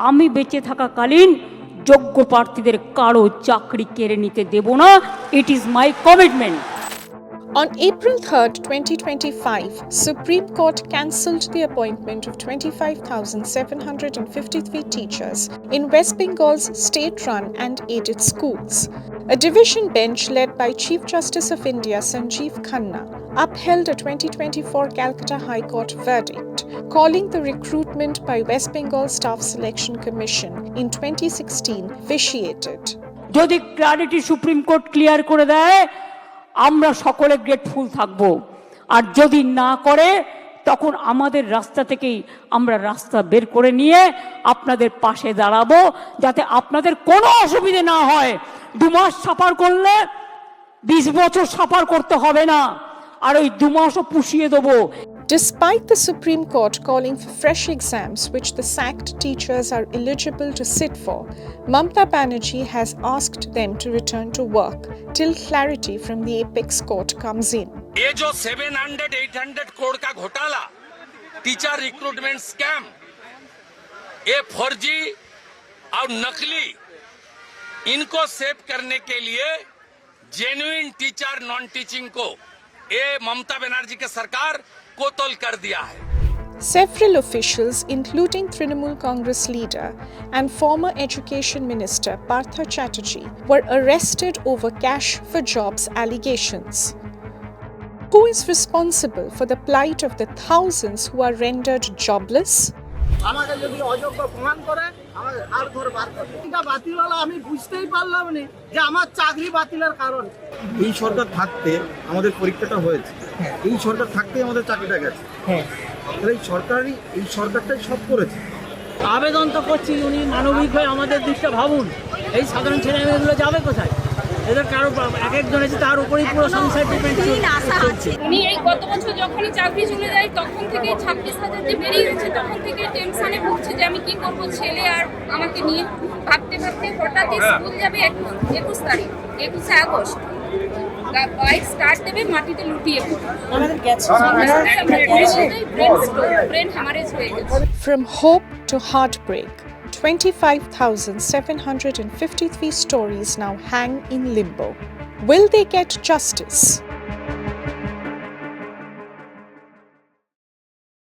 আমি বেঁচে থাকাকালীন যোগ্য প্রার্থীদের কারো চাকরি কেড়ে নিতে দেব না। It is my commitment. On April 3rd, 2025, Supreme Court cancelled the appointment of 25,753 teachers in West Bengal's state-run and aided schools. A division bench led by Chief Justice of India Sanjeev Khanna upheld a 2024 Calcutta High Court verdict, calling the recruitment by West Bengal Staff Selection Commission in 2016 vitiated. যদি clarity supreme court clear করে দেয় আমরা সকলে grateful থাকব, আর যদি না করে তখন আমাদের রাস্তা থেকেই আমরা রাস্তা বের করে নিয়ে আপনাদের পাশে দাঁড়াবো, যাতে আপনাদের কোনো অসুবিধে না হয়। 2 মাস সাফার করলে 20 বছর সাফার করতে হবে না, আর ওই 2 মাসও পুষিয়ে দেবো। Despite the Supreme Court calling for fresh exams which the sacked teachers are eligible to sit for, Mamata Banerjee has asked them to return to work till clarity from the apex court comes in. ये जो 700-800 करोड़ का घोटाला, teacher recruitment scam, ये फर्जी और नकली, इनको save करने के लिए जेन्युइन टीचर नॉन टीचिंग को ये ममता बनर्जी की सरकार कोतल कर दिया है। Several officials, including Trinamool Congress leader and former Education Minister Partha Chatterjee, were arrested over cash for jobs allegations. Who is responsible for the plight of the thousands who are rendered jobless? আমাকে যদি অযোগ্য প্রমাণ করে আমাকে আর ধরে বার করবে। এটা বাতিল হলো আমি বুঝতেই পারলাম না যে আমার চাকরি বাতিলের কারণ। এই সরকার থাকতে আমাদের পরীক্ষাটা হয়েছে, এই সরকার থাকতেই আমাদের চাকরিটা গেছে। তাহলে এই সরকারটাই সব করেছে। আবেদন তো করছি, উনি মানবিক হয়ে আমাদের দিকটা ভাবুন। এই সাধারণ ছেলেমেয়েগুলো যাবে কোথায়? এদের কারো এক একজন আছে, তার উপরেই পুরো সংসার ডিপেন্ড করছে। উনি এই গত বছর যখনই চাকরি চলে যায় তখন থেকে 26,000 যে বেরিয়ে গেছে তখন থেকে টেনশনে ভুগছে যে আমি কি করব, ছেলে আর আমাকে নিয়ে ভাবতে ভাবতে হঠাৎ স্কুল যাবে 21 তারিখ 21 আগস্ট বাইক স্টার্ট দেবে, মাটিতে লুটিয়ে ব্রেন হ্যামারেজ হয়ে গেছে। From hope to heartbreak, 25,753 stories now hang in limbo. Will they get justice?